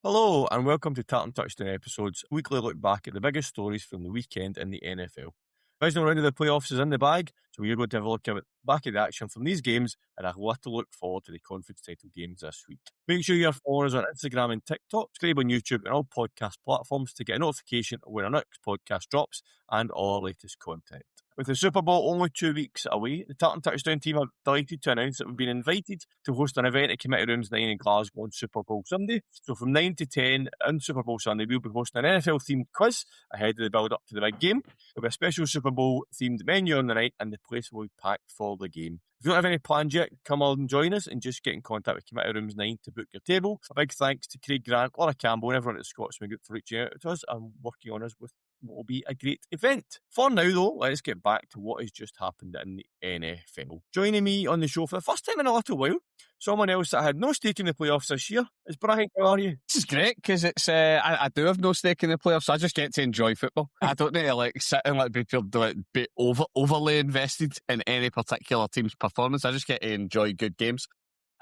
Hello and welcome to Tartan Touchdown episodes, a weekly look back at the biggest stories from the weekend in the NFL. Divisional round of the playoffs is in the bag, so we're going to have a look back at the action from these games and a lot to look forward to the conference title games this week. Make sure you're following us on Instagram and TikTok, subscribe on YouTube and all podcast platforms to get a notification when our next podcast drops and all our latest content. With the Super Bowl only 2 weeks away, the Tartan Touchdown team are delighted to announce that we've been invited to host an event at Committee Rooms 9 in Glasgow on Super Bowl Sunday. So from 9 to 10 on Super Bowl Sunday, we'll be hosting an NFL-themed quiz ahead of the build-up to the big game. There'll be a special Super Bowl-themed menu on the night and the place will be packed for the game. If you don't have any plans yet, come on and join us and just get in contact with Committee Rooms 9 to book your table. A big thanks to Craig Grant, Laura Campbell and everyone at the Scotsman Group for reaching out to us and working on us with what will be a great event. For now though, let's get back to what has just happened in the NFL. Joining me on the show for the first time in a little while, someone else that had no stake in the playoffs this year, is Brian. How are you? This is great because it's I do have no stake in the playoffs, so I just get to enjoy football. I don't need to sit and be overly invested in any particular team's performance. I just get to enjoy good games.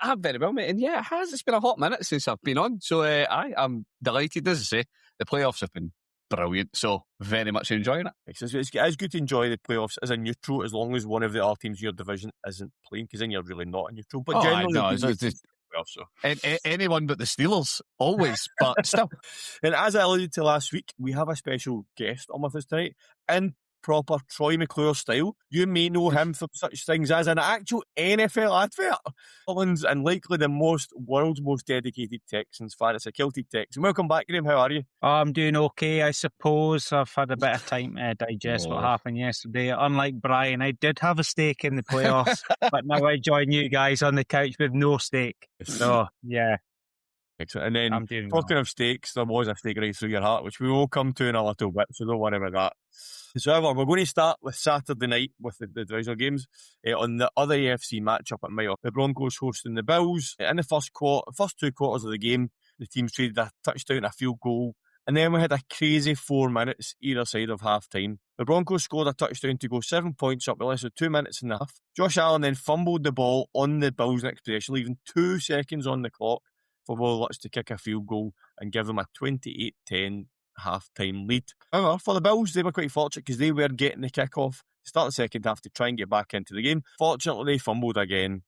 I'm very well, mate, and yeah, it has. It's been a hot minute since I've been on, so I'm delighted. As I say, the playoffs have been brilliant, so very much enjoying it. It's good to enjoy the playoffs as a neutral, as long as one of the other teams in your division isn't playing, because then you're really not a neutral. But generally, anyone but the Steelers, always, but still. And as I alluded to last week, we have a special guest on with us tonight, in proper Troy McClure style. You may know him from such things as an actual NFL advert. Collins and likely the world's most dedicated Texans fan. It's a Celtic Texan. Welcome back, Graham. How are you? I'm doing okay, I suppose. I've had a bit of time to digest what happened yesterday. Unlike Brian, I did have a stake in the playoffs, but now I join you guys on the couch with no stake. So, yeah. Excellent. And then, talking of stakes, there was a stake right through your heart, which we will come to in a little bit, so don't worry about that. So, however, we're going to start with Saturday night with the divisional games. On the other AFC matchup at Mayo, the Broncos hosting the Bills. In the first 2 quarters of the game, the teams traded a touchdown, a field goal, and then we had a crazy 4 minutes either side of half-time. The Broncos scored a touchdown to go 7 points up with less than 2 minutes and a half. Josh Allen then fumbled the ball on the Bills' next possession, leaving 2 seconds on the clock for Will Lutz to kick a field goal and give them a 28-10 half-time lead. However, for the Bills, they were quite fortunate because they were getting the kick-off to start the second half to try and get back into the game. Fortunately, they fumbled again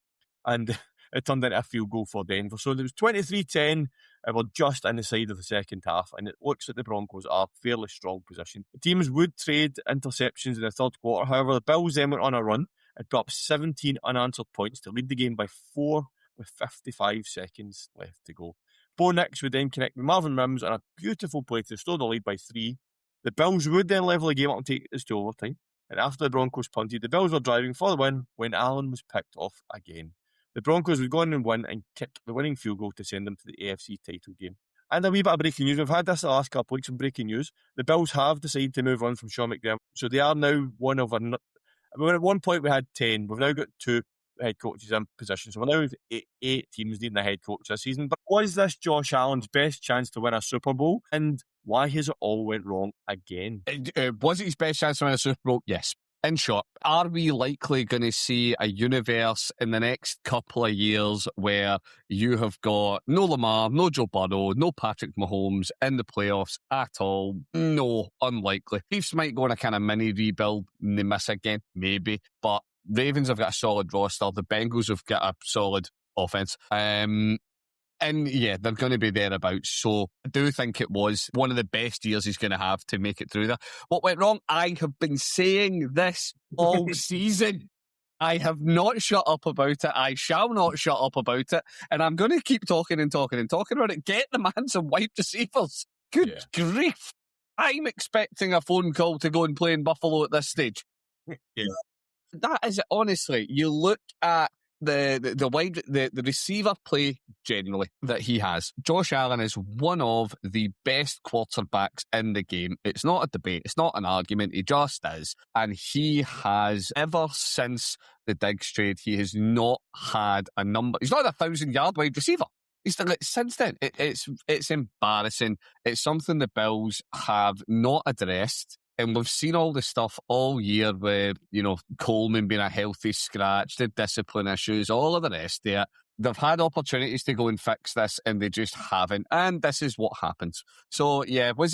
and it turned into a field goal for Denver. So there was 23-10. We're just in the side of the second half, and it looks like the Broncos are fairly strong position. The teams would trade interceptions in the third quarter. However, the Bills then went on a run and got up 17 unanswered points to lead the game by 4 with 55 seconds left to go. Bo Nix would then connect with Marvin Mims on a beautiful play to restore the lead by 3. The Bills would then level the game up and take this to overtime. And after the Broncos punted, the Bills were driving for the win when Allen was picked off again. The Broncos would go on and win and kick the winning field goal to send them to the AFC title game. And a wee bit of breaking news. We've had this the last couple of weeks, some breaking news. The Bills have decided to move on from Sean McDermott. So they are now one of our... At one point we had 10. We've now got 2 head coaches in position. So we're now with 8 teams needing a head coach this season. But was this Josh Allen's best chance to win a Super Bowl? And why has it all went wrong again? Was it his best chance to win a Super Bowl? Yes. In short, are we likely going to see a universe in the next couple of years where you have got no Lamar, no Joe Burrow, no Patrick Mahomes in the playoffs at all? No, unlikely. Chiefs might go on a kind of mini rebuild and they miss again, maybe. But Ravens have got a solid roster. The Bengals have got a solid offense. And yeah, they're going to be thereabouts. So I do think it was one of the best years he's going to have to make it through there. What went wrong? I have been saying this all season. I have not shut up about it. I shall not shut up about it. And I'm going to keep talking and talking and talking about it. Get the man some wide receivers. Good grief. I'm expecting a phone call to go and play in Buffalo at this stage. Yeah. That is, honestly, you look at the receiver play generally that he has. Josh Allen is one of the best quarterbacks in the game. It's not a debate. It's not an argument. He just is. And he has, ever since the Diggs trade, he has not had a number. He's not a 1,000-yard wide receiver. Since then, it's embarrassing. It's something the Bills have not addressed. And we've seen all the stuff all year with, Coleman being a healthy scratch, the discipline issues, all of the rest there. they've had opportunities to go and fix this and they just haven't. And this is what happens. So, yeah, was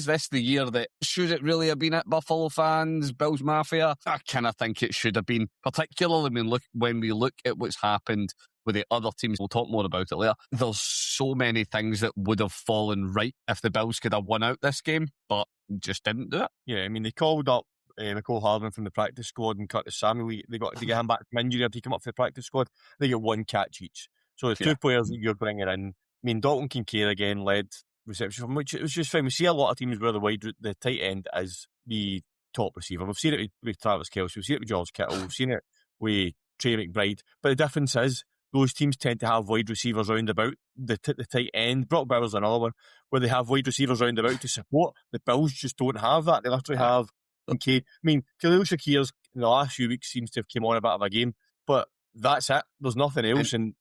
this the year that should it really have been at Buffalo fans, Bills Mafia? I kind of think it should have been, particularly when we look at what's happened with the other teams. We'll talk more about it later. There's so many things that would have fallen right if the Bills could have won out this game, but just didn't do it. Yeah, I mean, they called up Nicole Hardman from the practice squad and Curtis Samuel. They got to get him back from injury or to come up for the practice squad. They get one catch each. So the two players that you're bringing in, I mean, Dalton Kincaid again led reception from, which it was just fine. We see a lot of teams where the tight end is the top receiver. We've seen it with Travis Kelce, we've seen it with George Kittle, we've seen it with Trey McBride. But the difference is those teams tend to have wide receivers round about the tight end. Brock Bowers another one where they have wide receivers round about to support. The Bills just don't have that. They literally have Kincaid. I mean, Khalil Shakir's in the last few weeks seems to have come on a bit of a game, but that's it. There's nothing else. And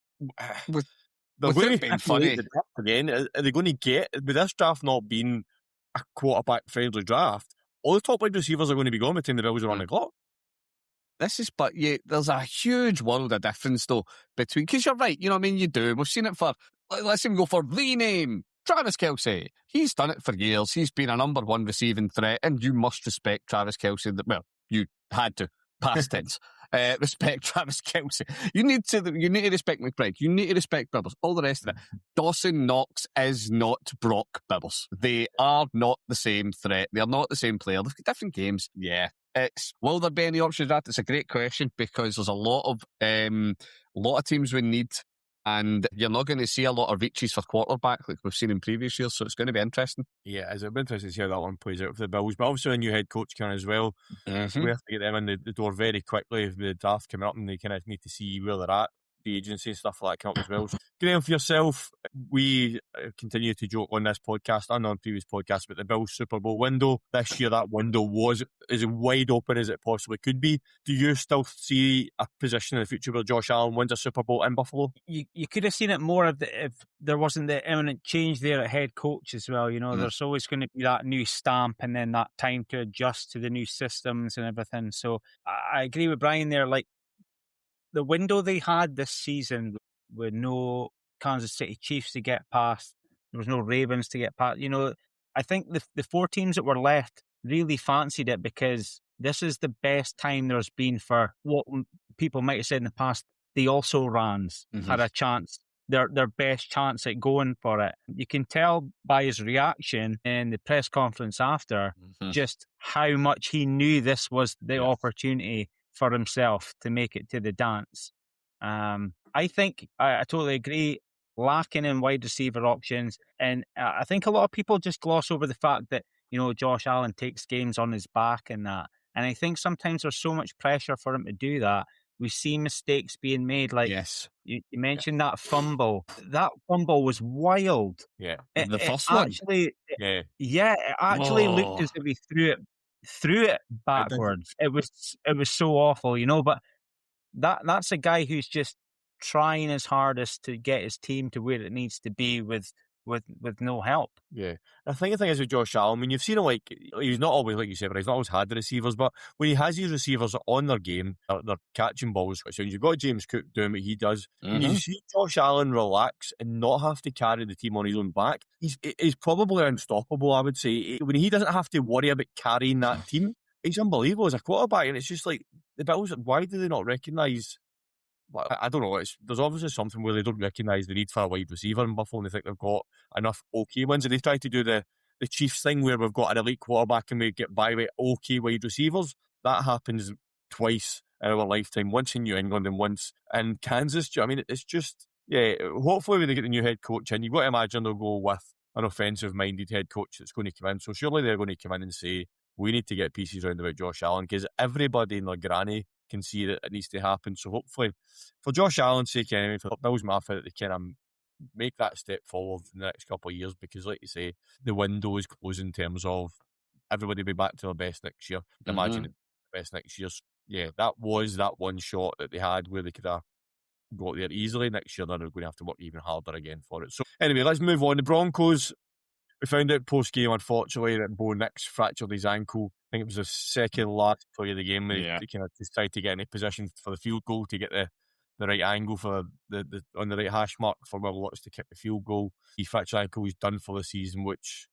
they're going to be funny again. Are they going to get, with this draft not being a quarterback-friendly draft, all the top wide receivers are going to be gone by the time the Bills are on the clock. There's a huge world of difference, though, between, because you're right, you know what I mean? You do. We've seen it for, let's even go for the name, Travis Kelce. He's done it for years. He's been a number one receiving threat, and you must respect Travis Kelce. Well, you had to. Past tense. Respect Travis Kelce. You need to respect McBride. You need to respect Bibbers. All the rest of it. Dawson Knox is not Brock Bibbers. They are not the same threat. They are not the same player. They've got different games. Yeah. Will there be any options that? It's a great question because there's a lot of teams we need, and you're not going to see a lot of reaches for quarterback like we've seen in previous years, so it's going to be interesting. Yeah, it'll be interesting to see how that one plays out for the Bills, but obviously a new head coach can as well. Mm-hmm. We have to get them in the door very quickly with the draft coming up, and they kind of need to see where they're at. The agency and stuff like that come up as well. So, Graham, for yourself, we continue to joke on this podcast and on previous podcasts about the Bills Super Bowl window. This year, that window was as wide open as it possibly could be. Do you still see a position in the future where Josh Allen wins a Super Bowl in Buffalo? You could have seen it more if there wasn't the imminent change there at head coach as well. You know, there's always going to be that new stamp and then that time to adjust to the new systems and everything. So I agree with Brian there. Like, the window they had this season with no Kansas City Chiefs to get past, there was no Ravens to get past. You know, I think the four teams that were left really fancied it because this is the best time there's been for what people might have said in the past. The also-rans had a chance, their best chance at going for it. You can tell by his reaction in the press conference after just how much he knew this was the opportunity for himself to make it to the dance. I think I totally agree, lacking in wide receiver options, and I think a lot of people just gloss over the fact that, you know, Josh Allen takes games on his back and that, and I think sometimes there's so much pressure for him to do that. We see mistakes being made, like you mentioned that fumble. That fumble was wild. Yeah, the first one. It actually looked as if he threw it backwards. It was so awful, you know, but that's a guy who's just trying his hardest to get his team to where it needs to be with no help. Yeah. I think the thing is with Josh Allen, when you've seen him, like, he's not always, like you said, but he's not always had the receivers, but when he has these receivers on their game, they're catching balls. So you've got James Cook doing what he does. And you see Josh Allen relax and not have to carry the team on his own back. He's probably unstoppable, I would say. When he doesn't have to worry about carrying that team, he's unbelievable as a quarterback. And it's just like, the Bills, why do they not recognise? I don't know. There's obviously something where they don't recognise the need for a wide receiver in Buffalo, and they think they've got enough okay ones. And they try to do the Chiefs thing where we've got an elite quarterback and we get by with okay wide receivers. That happens twice in our lifetime. Once in New England and once in Kansas. I mean, it's just, hopefully when they get the new head coach in, you've got to imagine they'll go with an offensive-minded head coach that's going to come in. So surely they're going to come in and say, we need to get pieces round about Josh Allen, because everybody in their granny can see that it needs to happen. So hopefully, for Josh Allen's sake anyway, for Bills Mafia, that they can make that step forward in the next couple of years, because like you say, the window is closed in terms of everybody will be back to their best next year. Imagine the best next year. Yeah, that was that one shot that they had where they could have got there easily. Next year they're going to have to work even harder again for it. So anyway, let's move on. The Broncos, we found out post-game, unfortunately, that Bo Nix fractured his ankle. I think it was the second last play of the game. They kind of just tried to get in a position for the field goal to get the right angle for the on the right hash mark for Will Lutz to kick the field goal. He fractured ankle, he's done for the season, which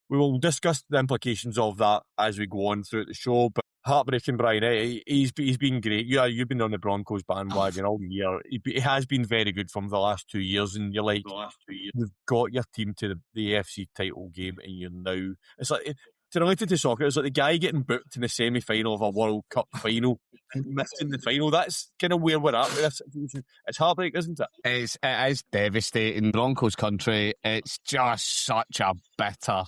we will discuss the implications of that as we go on throughout the show. But heartbreaking, Brian. He's been great. You've been on the Broncos bandwagon all year. He has been very good from the last 2 years, and you're like, you've got your team to the AFC title game, and you're now. It's like, to relate it to soccer, it's like the guy getting booked in the semi-final of a World Cup final and missing the final. That's kind of where we're at with this situation. It's heartbreak, isn't it? It is devastating. Broncos country, it's just such a bitter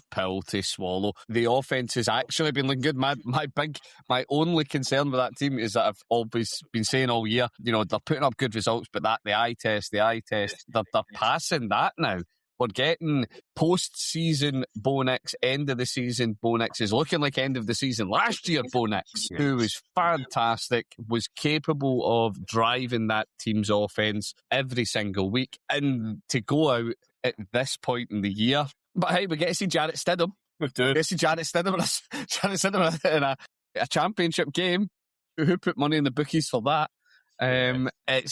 pill to swallow. The offense has actually been looking good. My only concern with that team is that I've always been saying all year, they're putting up good results, but the eye test, they're passing that now. We're getting post-season Bo Nix, end of the season Bo Nix is looking like end of the season last year Bo Nix, who was fantastic, was capable of driving that team's offense every single week. And to go out at this point in the year, but hey, we get to see Jarrett Stidham. We do. Get to see Jarrett Stidham in a championship game. Who put money in the bookies for that? It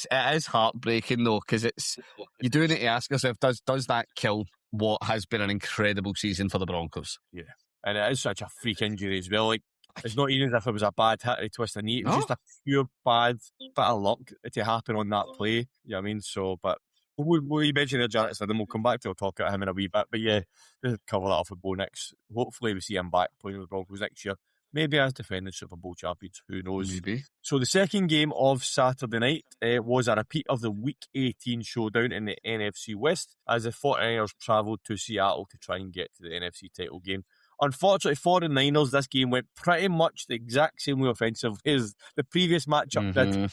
is heartbreaking though, because you do need to ask yourself, does that kill what has been an incredible season for the Broncos? Yeah, and it is such a freak injury as well. Like, it's not even as if it was a bad hit or a twist of knee. It was just a pure bad bit of luck to happen on that play. You know what I mean? So, but we mentioned Jarrett Stidham. We'll come back to talk about him in a wee bit. But yeah, we'll cover that off with Bo Nix. Hopefully we see him back playing with the Broncos next year. Maybe as defending Super Bowl champions, who knows? Maybe. So the second game of Saturday night was a repeat of the Week 18 showdown in the NFC West, as the 49ers travelled to Seattle to try and get to the NFC title game. Unfortunately for the Niners, this game went pretty much the exact same way offensive as the previous matchup did.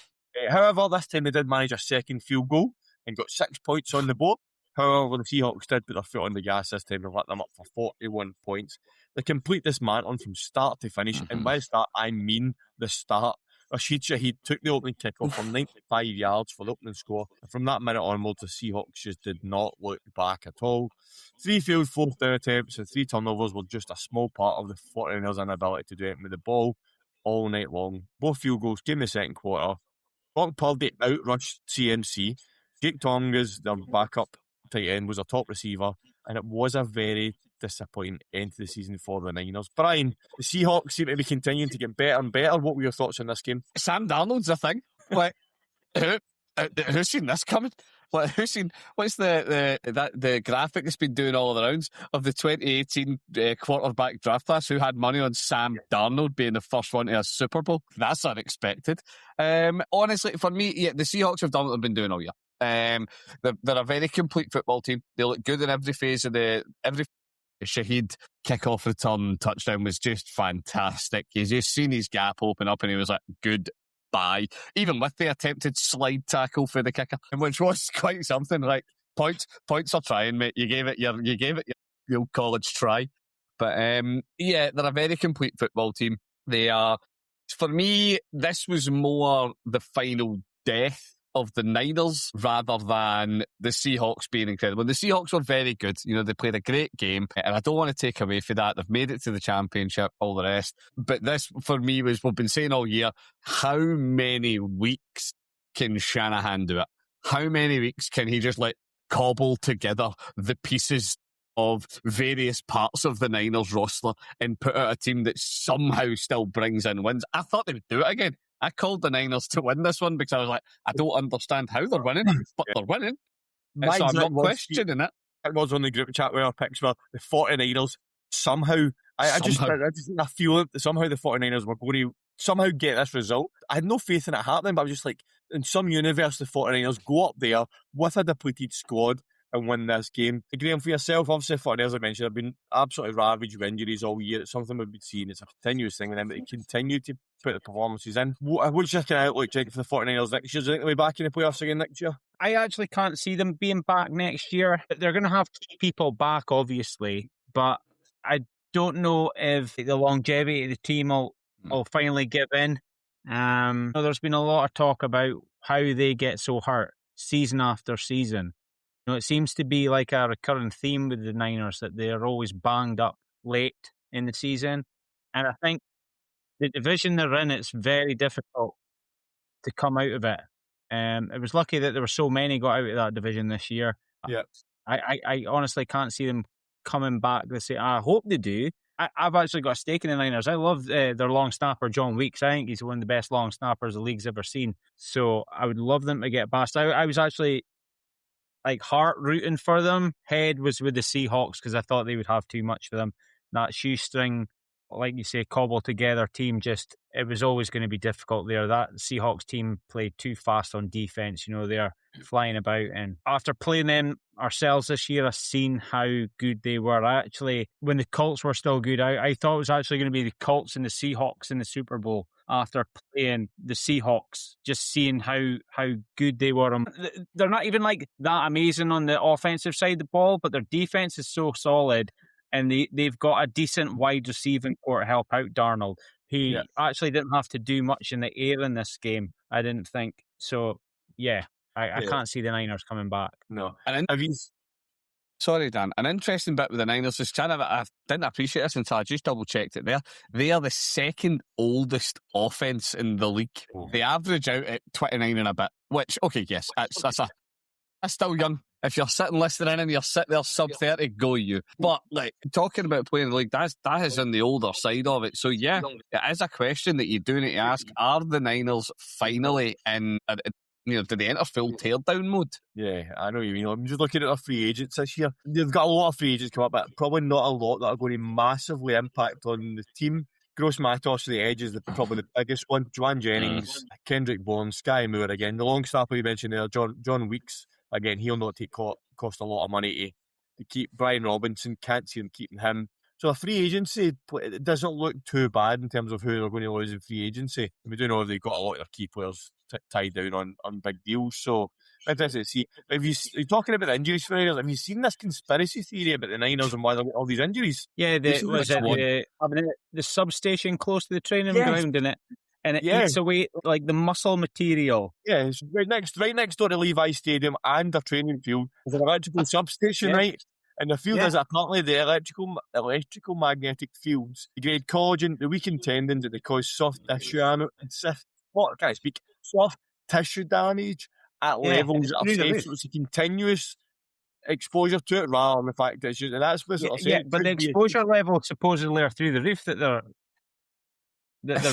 However, this time they did manage a second field goal and got 6 points on the board. However, the Seahawks did put their foot on the gas this time and let them up for 41 points. The complete dismantling from start to finish, and by start, I mean the start. Rashid Shaheed took the opening kickoff from 95 yards for the opening score, and from that minute onwards, the Seahawks just did not look back at all. 3 failed fourth down attempts and 3 turnovers were just a small part of the 49ers' inability to do anything with the ball all night long. Both field goals came in the second quarter. Brock Purdy outrushed CMC. Jake Tongas, their backup tight end, was a top receiver, and it was a very disappointing end to the season for the Niners. Brian, the Seahawks seem to be continuing to get better and better. What were your thoughts on this game? Sam Darnold's a thing. Like, who's seen this coming? Like, what's the graphic that's been doing all the rounds of the 2018 quarterback draft class who had money on Sam Darnold being the first one to a Super Bowl? That's unexpected. Honestly, for me, yeah, the Seahawks have done what they've been doing all year. They're a very complete football team. They look good in every phase of every Shaheed kickoff return touchdown was just fantastic. He's just seen his gap open up and he was like, goodbye. Even with the attempted slide tackle for the kicker, which was quite something. Like, points are trying, mate. You gave it your college try. But yeah, they're a very complete football team. They are, for me, this was more the final death of the Niners rather than the Seahawks being incredible. The Seahawks were very good. They played a great game, and I don't want to take away from that. They've made it to the championship, all the rest. But this, for me, was we've been saying all year, how many weeks can Shanahan do it? How many weeks can he just cobble together the pieces of various parts of the Niners roster and put out a team that somehow still brings in wins? I thought they would do it again. I called the Niners to win this one because I was like, I don't understand how they're winning, but they're winning. So I'm not questioning it. It was on the group chat where our picks were the 49ers somehow. I feel that somehow the 49ers were going to somehow get this result. I had no faith in it happening, but I was just like, in some universe, the 49ers go up there with a depleted squad and win this game. Graham, for yourself, obviously, 49ers, I mentioned, have been absolutely ravaged with injuries all year. It's something we've been seeing. It's a continuous thing with them, but they continue to put the performances in. What's your kind of outlook, Jake, for the 49ers next year? Do you think they'll be back in the playoffs again next year? I actually can't see them being back next year. They're going to have people back, obviously, but I don't know if the longevity of the team will finally give in. There's been a lot of talk about how they get so hurt season after season. It seems to be like a recurring theme with the Niners that they're always banged up late in the season. And I think the division they're in, it's very difficult to come out of it. It was lucky that there were so many got out of that division this year. Yeah. I honestly can't see them coming back this year. I hope they do. I've actually got a stake in the Niners. I love their long snapper, John Weeks. I think he's one of the best long snappers the league's ever seen. So I would love them to get past. I was actually like heart rooting for them. Head was with the Seahawks because I thought they would have too much for them. That shoestring, like you say, cobbled together team, it was always going to be difficult there. That Seahawks team played too fast on defense. They're flying about. And after playing them ourselves this year, I've seen how good they were. When the Colts were still good, I thought it was actually going to be the Colts and the Seahawks in the Super Bowl. After playing the Seahawks, just seeing how good they were. They're not even like that amazing on the offensive side of the ball, but their defense is so solid. And they've got a decent wide receiving core to help out Darnold. He actually didn't have to do much in the air in this game, I didn't think. So, I can't see the Niners coming back. No. Sorry, Dan. An interesting bit with the Niners is I didn't appreciate this until I just double-checked it there. They are the second oldest offense in the league. Oh. They average out at 29 and a bit, which, okay, yes, that's still young. If you're sitting listening in and you're sitting there sub-30, go you. But, talking about playing in the league, that is on the older side of it. So, yeah, it is a question that you do need to ask. Are the Niners finally in... did they enter full teardown mode? Yeah, I know what you mean. I'm just looking at their free agents this year. They've got a lot of free agents come up, but probably not a lot that are going to massively impact on the team. Gross Matos to the edge is probably the biggest one. Joanne Jennings, Kendrick Bourne, Sky Moore again. The long snapper you mentioned there, John Weeks. Again, he'll not cost a lot of money to keep. Brian Robinson, can't see them keeping him. So a free agency, it doesn't look too bad in terms of who they're going to lose in free agency. We do know they've got a lot of their key players tied down on big deals. So interesting to see. You're talking about the injuries for Niners. Have you seen this conspiracy theory about the Niners and why they get all these injuries? Yeah, the substation close to the training ground in it. And it eats away like the muscle material. Yeah, it's right next door to Levi Stadium and the training field. There's an electrical substation, right? And the field is apparently the electrical magnetic fields degrade collagen, the weakened tendons, that they cause soft tissue damage at levels that are safe. So it's a continuous exposure to it rather than the fact that it's just, and that's what I'm saying. But the exposure levels supposedly are through the roof that they're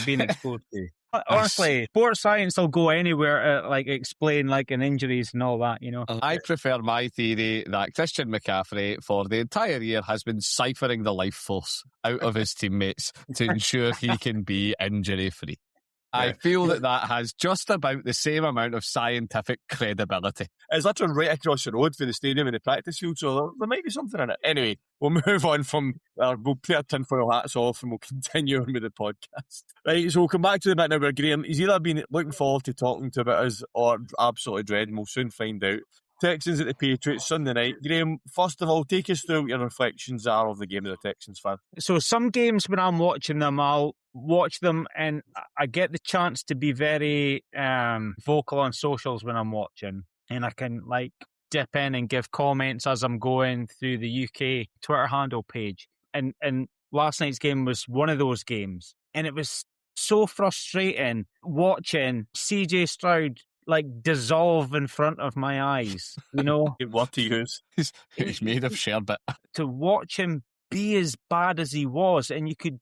being exposed to. Honestly, sports science will go anywhere to explain an injuries and all that, I prefer my theory that Christian McCaffrey for the entire year has been ciphering the life force out of his teammates to ensure he can be injury free. I feel that has just about the same amount of scientific credibility. It's literally right across the road for the stadium and the practice field, so there might be something in it. Anyway, we'll move on we'll put our tinfoil hats off and we'll continue on with the podcast. Right, so we'll come back to the bit now where Graham, he's either been looking forward to talking to about us or absolutely dreading. We'll soon find out. Texans at the Patriots Sunday night. Graham, first of all, take us through what your reflections are of the game of the Texans fan. So some games when I'm watching them, I'll watch them and I get the chance to be very vocal on socials when I'm watching, and I can dip in and give comments as I'm going through the UK Twitter handle page. And last night's game was one of those games, and it was so frustrating watching CJ Stroud dissolve in front of my eyes, What to use? He's made of sherbet. To watch him be as bad as he was, and you could,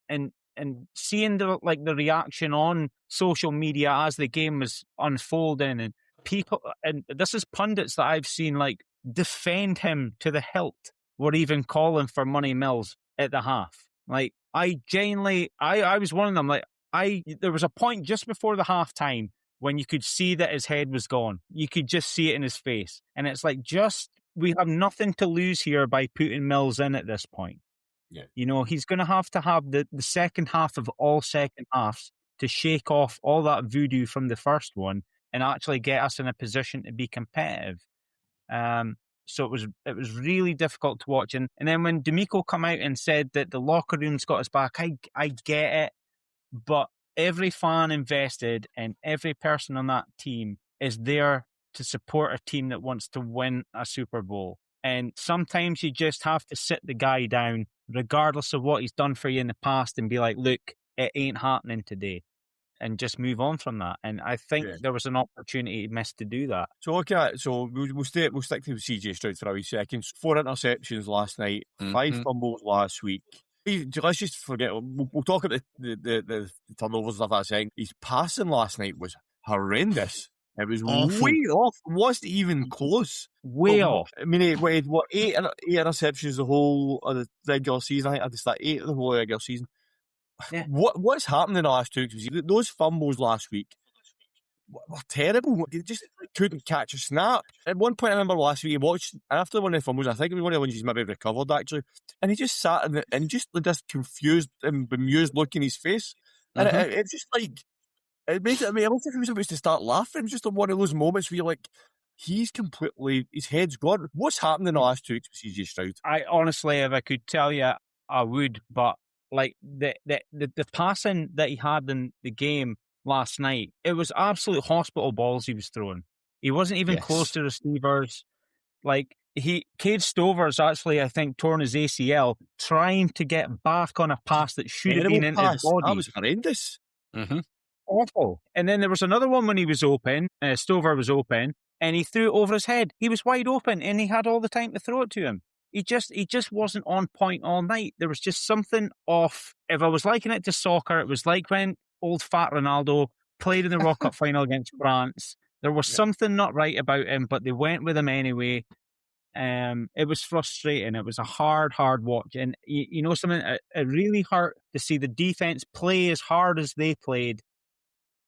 and seeing the reaction on social media as the game was unfolding, and people, and this is pundits that I've seen defend him to the hilt, or even calling for Money Mills at the half. I genuinely, I was one of them. There was a point just before the halftime when you could see that his head was gone. You could just see it in his face. And it's we have nothing to lose here by putting Mills in at this point. Yeah. He's going to have the second half of all second halves to shake off all that voodoo from the first one and actually get us in a position to be competitive. So it was really difficult to watch. And then when D'Amico come out and said that the locker room's got us back, I get it. But every fan invested and every person on that team is there to support a team that wants to win a Super Bowl. And sometimes you just have to sit the guy down, regardless of what he's done for you in the past, and be like, look, it ain't happening today. and just move on from that. And I think there was an opportunity missed to do that. So we'll stick to CJ Stroud for a wee second. 4 interceptions last night, 5 fumbles last week. Let's just forget. We'll talk about the turnovers stuff in a second. His passing last night was horrendous. It was awful. Way off. It wasn't even close. Way off. I mean, he had, what, 8 interceptions the whole of the regular season. I think at the start 8 of the whole regular season. Yeah. What's happened in the last 2 weeks? Those fumbles last week were terrible. They just couldn't catch a snap. At one point, I remember last week, he watched, after one of the fumbles, I think it was one of the ones he's maybe recovered actually, and he just sat and just this confused and bemused look in his face. And it's just like, it made it, I mean, I don't think he was supposed to start laughing. It was just one of those moments where you're like, his head's gone. What's happened in the last 2 weeks with CJ Stroud? I honestly, if I could tell you, I would, but like the passing that he had in the game last night, it was absolute hospital balls he was throwing. He wasn't even close to receivers. Like Cade Stover's actually, I think, torn his ACL trying to get back on a pass that should have been into his body. That was horrendous. Awful. And then there was another one when he was open, Stover was open, and he threw it over his head. He was wide open and he had all the time to throw it to him. He just wasn't on point all night. There was just something off. If I was liking it to soccer, it was like when old fat Ronaldo played in the World Cup final against France. There was something not right about him, but they went with him anyway. It was frustrating. It was a hard watch. And you know something? It really hurt to see the defense play as hard as they played.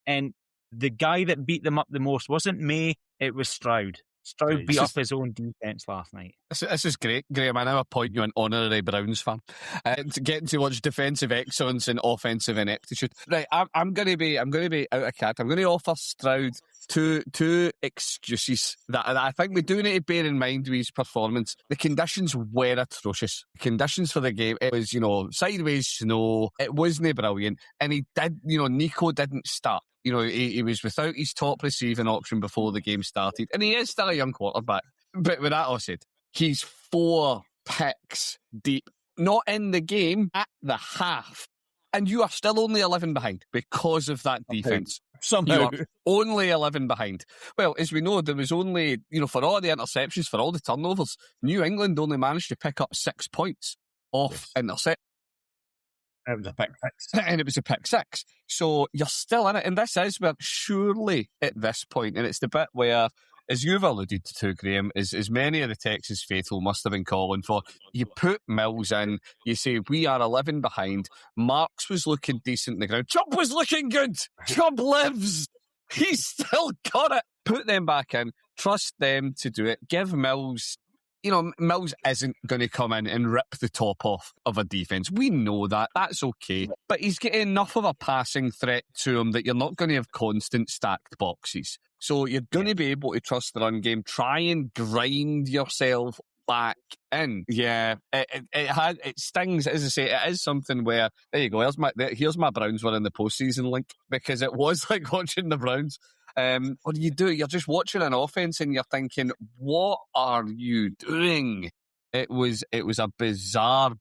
And the guy that beat them up the most wasn't May, it was Stroud. Stroud beat up his own defence last night. This is great, Graham. I now appoint you an honorary Browns fan. Getting to watch defensive excellence and offensive ineptitude. Right, I'm going to be out of cat. I'm going to offer Stroud two excuses that I think we do need to bear in mind with his performance. The conditions were atrocious. The conditions for the game, it was, sideways snow. It wasn't brilliant. And Nico didn't start. He was without his top receiving option before the game started. And he is still a young quarterback. But with that all said, he's 4 picks deep. Not in the game, at the half. And you are still only 11 behind because of that defence. Somehow. You are only 11 behind. Well, as we know, there was only, for all the interceptions, for all the turnovers, New England only managed to pick up 6 points off intercept. It was a pick six. And it was a pick 6. So you're still in it. And this is where surely at this point, and it's the bit where, as you've alluded to, Graham, as many of the Texas faithful must have been calling for, you put Mills in, you say, we are 11 behind. Marks was looking decent in the ground. Chubb was looking good. Chubb lives. He's still got it. Put them back in. Trust them to do it. Give Mills... Mills isn't going to come in and rip the top off of a defence. We know that. That's okay. But he's getting enough of a passing threat to him that you're not going to have constant stacked boxes. So you're going to be able to trust the run game. Try and grind yourself back in. Yeah, it stings. As I say, it is something where, there you go, here's my Browns were in the postseason link, because it was like watching the Browns. What do? You're just watching an offense and you're thinking, what are you doing? It was a bizarre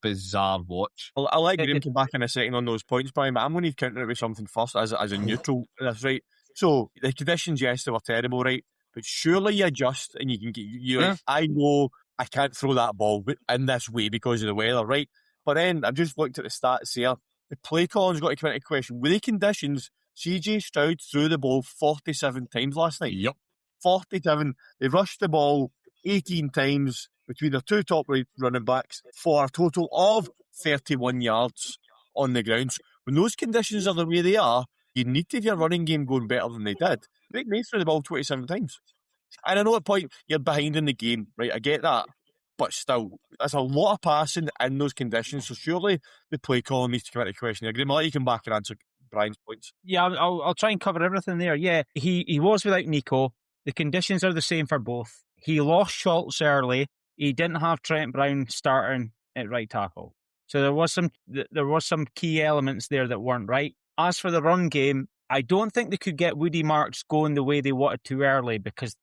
watch. Well, I like Graham come back in a second on those points, Brian, but I'm going to counter it with something first as a neutral. That's right. So the conditions, yes, they were terrible, right? But surely you adjust and you can get I know I can't throw that ball in this way because of the weather, right? But then I've just looked at the stats here. The play calling's got to come into question. With the conditions, CJ Stroud threw the ball 47 times last night. Yep. 47. They rushed the ball 18 times between their 2 top running backs for a total of 31 yards on the ground. So when those conditions are the way they are, you need to have your running game going better than they did. They threw the ball 27 times. And I know at point you're behind in the game, right? I get that. But still, that's a lot of passing in those conditions. So surely the play calling needs to come into question. I'll let you come back and answer Brian's points. Yeah, I'll try and cover everything there. Yeah, he was without Nico. The conditions are the same for both. He lost Schultz early. He didn't have Trent Brown starting at right tackle. So there was some key elements there that weren't right. As for the run game, I don't think they could get Woody Marks going the way they wanted to early, because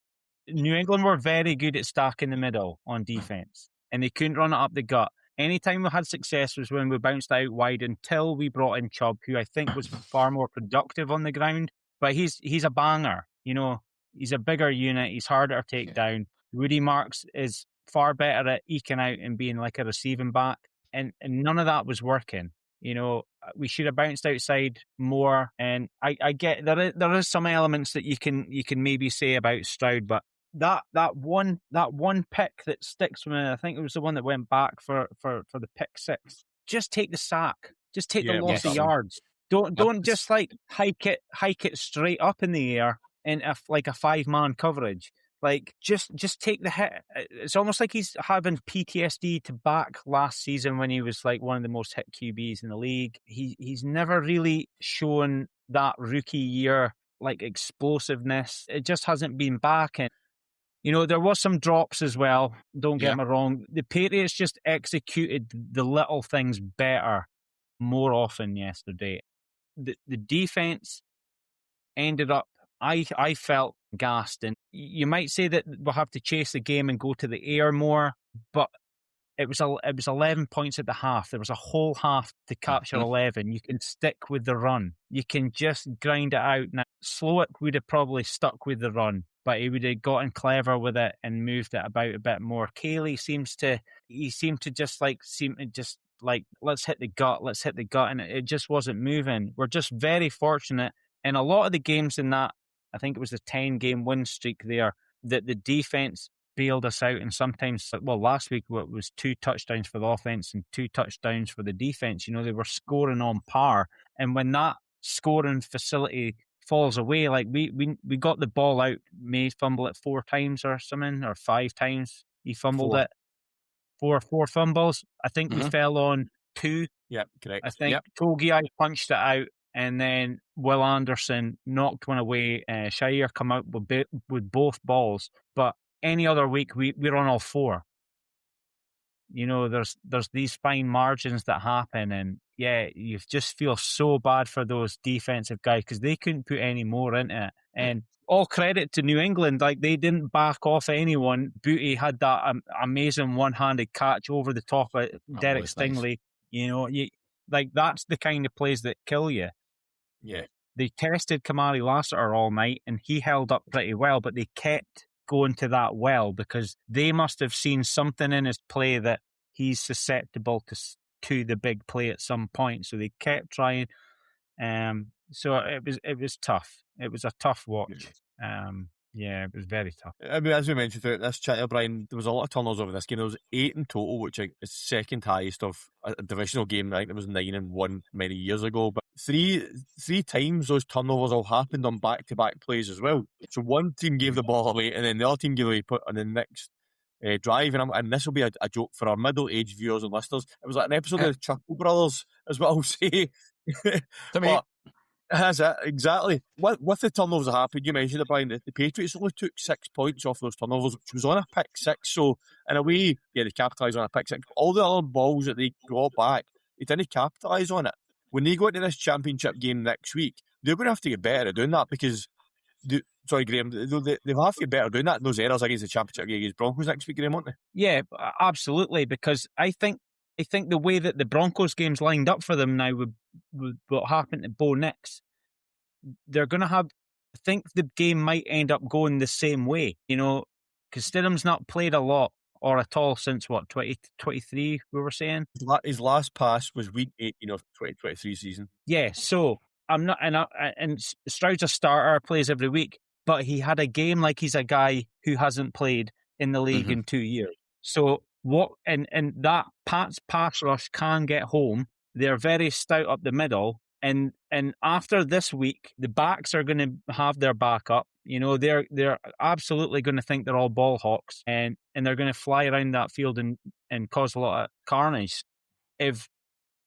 New England were very good at stacking the middle on defense, and they couldn't run it up the gut. Anytime we had success was when we bounced out wide until we brought in Chubb, who I think was far more productive on the ground. But he's a banger, he's a bigger unit. He's harder to take down. Woody Marks is far better at eking out and being like a receiving back. And none of that was working. We should have bounced outside more. And I get there is some elements that you can maybe say about Stroud, but that one pick that sticks with me, I think it was the one that went back for the pick six. Just take the sack. Just take the loss of yards. Don't just like hike it straight up in the air in a 5-man coverage. Like just take the hit. It's almost like he's having PTSD to back last season when he was like one of the most hit QBs in the league. He's never really shown that rookie year like explosiveness. It just hasn't been back. And there was some drops as well. Don't get me wrong. The Patriots just executed the little things better more often yesterday. The defense ended up, I felt, gassed. And you might say that we'll have to chase the game and go to the air more, but it was 11 points at the half. There was a whole half to capture 11. You can stick with the run. You can just grind it out. Now, Slowick would have probably stuck with the run, but he would have gotten clever with it and moved it about a bit more. Cayley seemed to just let's hit the gut, and it just wasn't moving. We're just very fortunate in a lot of the games in that, I think it was a 10-game win streak there, that the defense bailed us out. And sometimes, last week it was 2 touchdowns for the offense and 2 touchdowns for the defense. They were scoring on par. And when that scoring facility falls away, like we got the ball out, May fumble it 4 times or something, or 5 times. He fumbled it. 4 fumbles. I think we fell on 2. Yeah, correct. I think Togiai punched it out, and then Will Anderson knocked one away. Shire come out with both balls. But any other week, we're on all 4. There's these fine margins that happen, and you just feel so bad for those defensive guys because they couldn't put any more into it. And all credit to New England, like they didn't back off anyone. Booty had that amazing one-handed catch over the top of Derek Stingley. Nice. That's the kind of plays that kill you. Yeah, they tested Kamari Lassiter all night, and he held up pretty well, but they kept going to that well because they must have seen something in his play that he's susceptible to the big play at some point. So they kept trying. So it was tough. It was a tough watch. It was very tough. I mean, as we mentioned throughout this chat, Brian, there was a lot of turnovers over this game. There was 8 in total, which is second highest of a divisional game. I think there was 9-1 many years ago. But three times those turnovers all happened on back-to-back plays as well. So one team gave the ball away, and then the other team gave away on the next drive. And this will be a joke for our middle-aged viewers and listeners. It was like an episode of the Chuckle Brothers, is what I'll say. To me. That's it, exactly. With the turnovers that happened, you mentioned it, Brian, the Patriots only took 6 points off those turnovers, which was on a pick six. So, in a way, they capitalised on a pick six. All the other balls that they got back, they didn't capitalise on it. When they go into this championship game next week, they're going to have to get better at doing that because, Graham, they'll have to get better at doing that, those errors against the championship game against Broncos next week, Graham, won't they? Yeah, absolutely, because I think the way that the Broncos game's lined up for them now with what happened to Bo Nix, they're going to have, I think the game might end up going the same way, because Stidham's not played a lot or at all since 2023, we were saying? His last pass was week 18 of 2023 season. Yeah, so I'm not, and Stroud's a starter, plays every week, but he had a game like he's a guy who hasn't played in the league in 2 years. So what, and that Pat's pass rush can get home. They're very stout up the middle. And after this week, the backs are going to have their back up. They're absolutely going to think they're all ball hawks, and they're going to fly around that field and cause a lot of carnage. If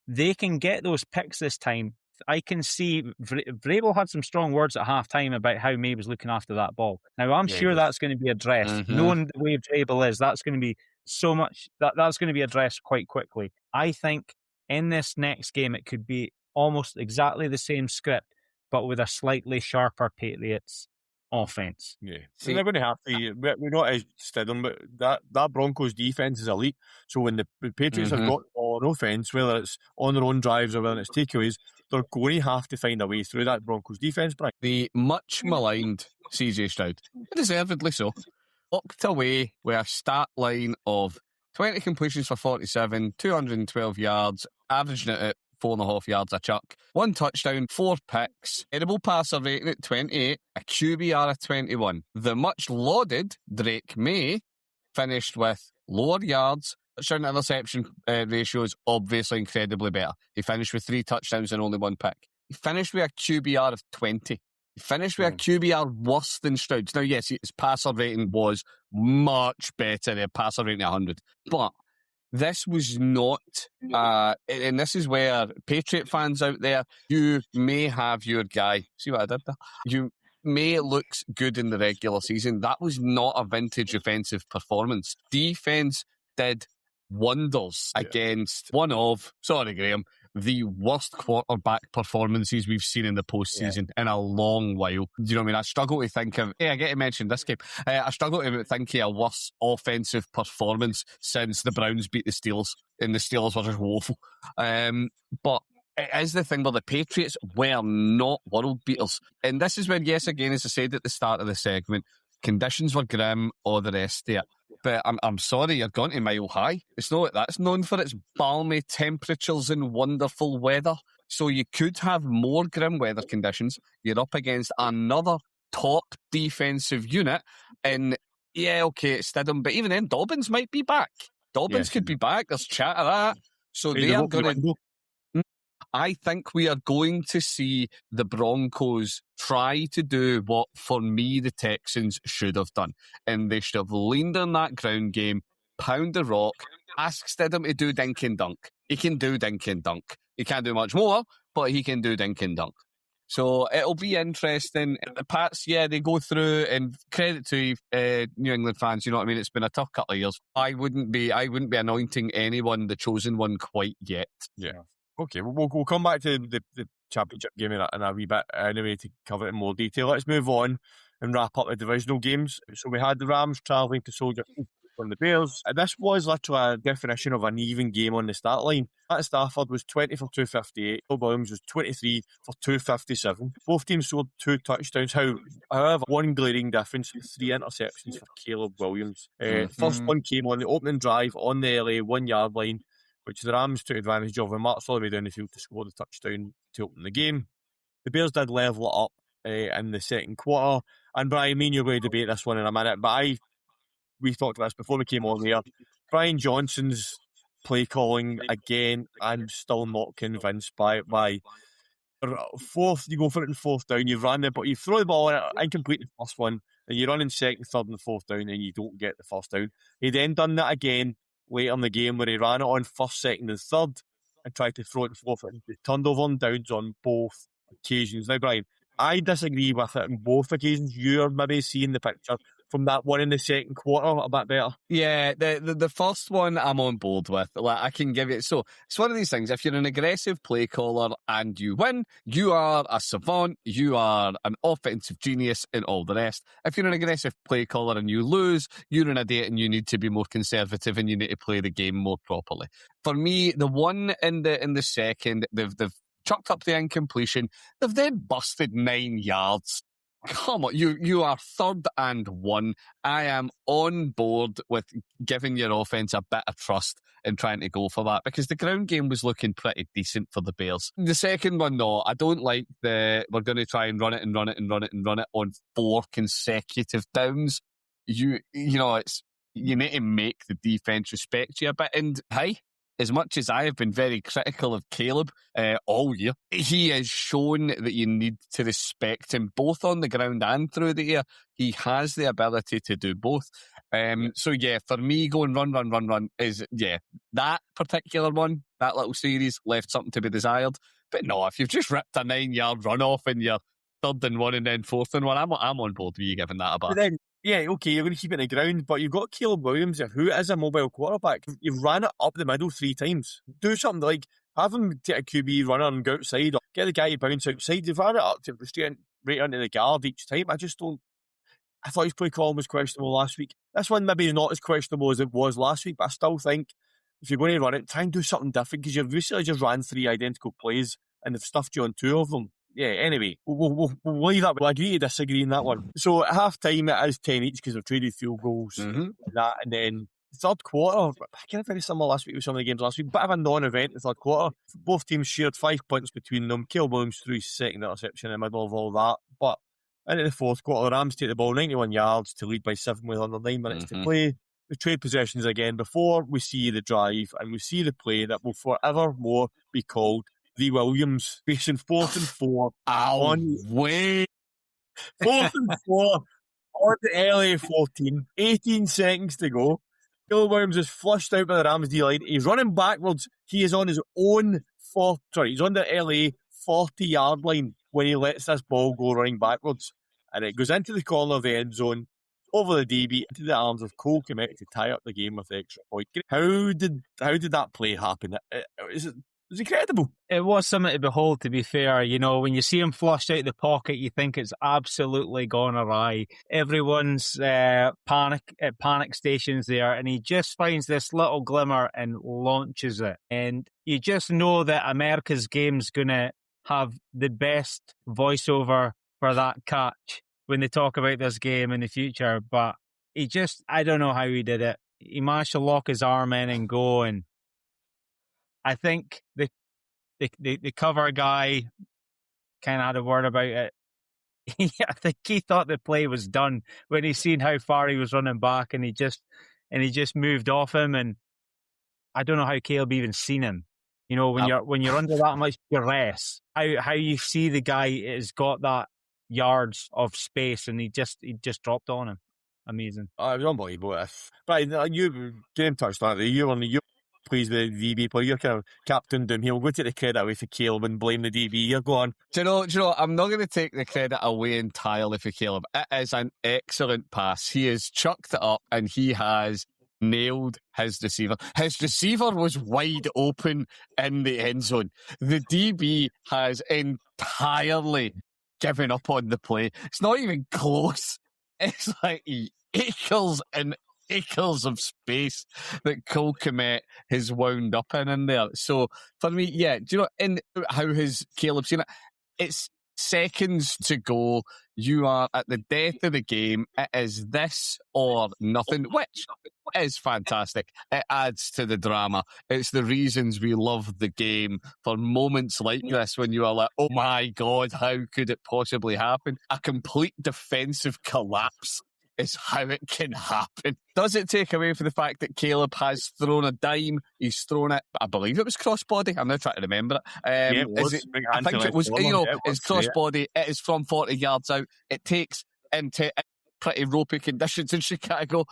they can get those picks this time, I can see Vrabel had some strong words at halftime about how May was looking after that ball. Now, I'm sure that's going to be addressed. Knowing the way Vrabel is, that's going to be so much, that's going to be addressed quite quickly. I think in this next game, it could be almost exactly the same script, but with a slightly sharper Patriots offense. Yeah, so they're going to have to. We're not as Stidham, but that Broncos defense is elite. So when the Patriots have got on offense, whether it's on their own drives or whether it's takeaways, they're going to have to find a way through that Broncos defense, Brian. The much maligned CJ Stroud, deservedly so, walked away with a stat line of 20 completions for 47, 212 yards, averaging it at 4.5 yards a chuck, 1 touchdown, 4 picks, edible passer rating at 28, a QBR of 21. The much lauded Drake May finished with lower yards. Touchdown to interception ratio is obviously incredibly better. He finished with 3 touchdowns and only 1 pick. He finished with a QBR of 20. He finished with a QBR worse than Stroud's. Now, yes, his passer rating was much better. A passer rating of 100. But this was not, and this is where Patriot fans out there, you may have your guy. See what I did there? You may look good in the regular season. That was not a vintage offensive performance. Defense did wonders against one of, sorry Graham, the worst quarterback performances we've seen in the postseason in a long while. Do you know what I mean? I struggle to think of, I get to mention this game, I struggle to think of a worse offensive performance since the Browns beat the Steelers, and the Steelers were just woeful. But it is the thing where the Patriots were not world beaters. And this is when, yes, again, as I said at the start of the segment, conditions were grim, all the rest of it. But I'm sorry, you're going to Mile High. It's not that's known for its balmy temperatures and wonderful weather. So you could have more grim weather conditions. You're up against another top defensive unit. And yeah, okay, it's Stidham, but even then, Dobbins might be back. Dobbins could be back. There's chat of that. So they are going to... I think we are going to see the Broncos try to do what, for me, the Texans should have done. And they should have leaned on that ground game, pound the rock, ask Stidham to do dink and dunk. He can do dink and dunk. He can't do much more, but he can do dink and dunk. So it'll be interesting. The Pats, they go through, and credit to New England fans, you know what I mean? It's been a tough couple of years. I wouldn't be anointing anyone the chosen one quite yet. Yeah. Okay, we'll come back to the championship game in a wee bit anyway to cover it in more detail. Let's move on and wrap up the divisional games. So we had the Rams travelling to Soldier Field from the Bears. This was literally a definition of an even game on the start line. Matt Stafford was 20 for 258. Bill Williams was 23 for 257. Both teams scored 2 touchdowns. However, one glaring difference, 3 interceptions for Caleb Williams. First one came on the opening drive on the LA 1 yard line, which the Rams took advantage of and marched all the way down the field to score the touchdown to open the game. The Bears did level it up in the second quarter. And Brian, me and you're going to debate this one in a minute, but we talked about this before we came on here. Brian Johnson's play calling, again, I'm still not convinced by fourth, you go for it in fourth down, you run it, but you throw the ball in, incomplete the first one, and you run in second, third, and fourth down, and you don't get the first down. He then done that again later in the game where he ran it on first, second, and third and tried to throw it in fourth. He turned over on downs on both occasions. Now, Brian, I disagree with it on both occasions. You're maybe seeing the picture from that one in the second quarter a bit better. Yeah, the first one I'm on board with. Like, I can give it. So it's one of these things. If you're an aggressive play caller and you win, you are a savant. You are an offensive genius and all the rest. If you're an aggressive play caller and you lose, you're an idiot and you need to be more conservative and you need to play the game more properly. For me, the one in the second, they've chucked up the incompletion. They've then busted 9 yards. Come on, you are 3rd and 1. I am on board with giving your offense a bit of trust and trying to go for that because the ground game was looking pretty decent for the Bears. The second one, no, I don't like we're going to try and run it on 4 consecutive downs. You know, you need to make the defense respect you a bit. And hey, as much as I have been very critical of Caleb all year, he has shown that you need to respect him both on the ground and through the air. He has the ability to do both. So yeah, for me, going run is, that particular one, that little series left something to be desired. But no, if you've just ripped a 9-yard run off and you're 3rd and 1 and then 4th and 1, I'm on board with you giving that a back. Yeah, okay, you're going to keep it in the ground, but you've got Caleb Williams, who is a mobile quarterback. You've ran it up the middle 3 times. Do something like have him take a QB runner and go outside, or get the guy to bounce outside. You've ran it up to straight right under the guard each time. I just don't I thought his play calling was questionable last week. This one maybe is not as questionable as it was last week, but I still think if you're going to run it, try and do something different, because you've recently just ran 3 identical plays and they've stuffed you on 2 of them. Yeah, anyway, we'll leave that. We'll agree to disagree in that one. So at half time, it is 10 each because we've traded field goals. And then the third quarter, kind of very similar last week with some of the games last week, bit of a non-event in the third quarter. Both teams shared 5 points between them. Caleb Williams threw his second interception in the middle of all that. But into the fourth quarter, the Rams take the ball 91 yards to lead by 7 with under 9 minutes to play. We trade possessions again before we see the drive and we see the play that will forevermore be called the Williams, facing 4th and 4. Way. 4th and 4 on the LA 14. 18 seconds to go. Caleb Williams is flushed out by the Rams D line. He's running backwards. He is on his own he's on the LA 40-yard line when he lets this ball go running backwards. And it goes into the corner of the end zone, over the DB, into the arms of Cole Kmet to tie up the game with the extra point. How did that play happen? It was incredible. It was something to behold, to be fair. You know, when you see him flushed out the pocket, you think it's absolutely gone awry. Everyone's panic stations there, and he just finds this little glimmer and launches it. And you just know that America's Game's going to have the best voiceover for that catch when they talk about this game in the future. But I don't know how he did it. He managed to lock his arm in and go, and I think the cover guy kind of had a word about it. I think he thought the play was done when he seen how far he was running back, and he just moved off him. And I don't know how Caleb even seen him. You know, when you're under that much duress, how you see the guy has got that yards of space, and he just dropped on him. Amazing. It was unbelievable. Brian, you game touched on it. You pleased with the DB player. You're kind of Captain Doomhill. We'll take the credit away for Caleb and blame the DB. You're going. Do you know, I'm not going to take the credit away entirely for Caleb. It is an excellent pass. He has chucked it up and he has nailed his receiver. His receiver was wide open in the end zone. The DB has entirely given up on the play. It's not even close. It's like acres and acres of space that Cole Kmet has wound up in there. So for me, yeah, do you know in how has Caleb seen it? It's seconds to go. You are at the death of the game. It is this or nothing, which is fantastic. It adds to the drama. It's the reasons we love the game, for moments like this when you are like, oh my God, how could it possibly happen? A complete defensive collapse is how it can happen. Does it take away from the fact that Caleb has thrown a dime? He's thrown it, I believe it was crossbody. I'm now trying to remember it. It was. I think it was, it's crossbody. It is from 40 yards out. It takes into pretty ropey conditions in Chicago.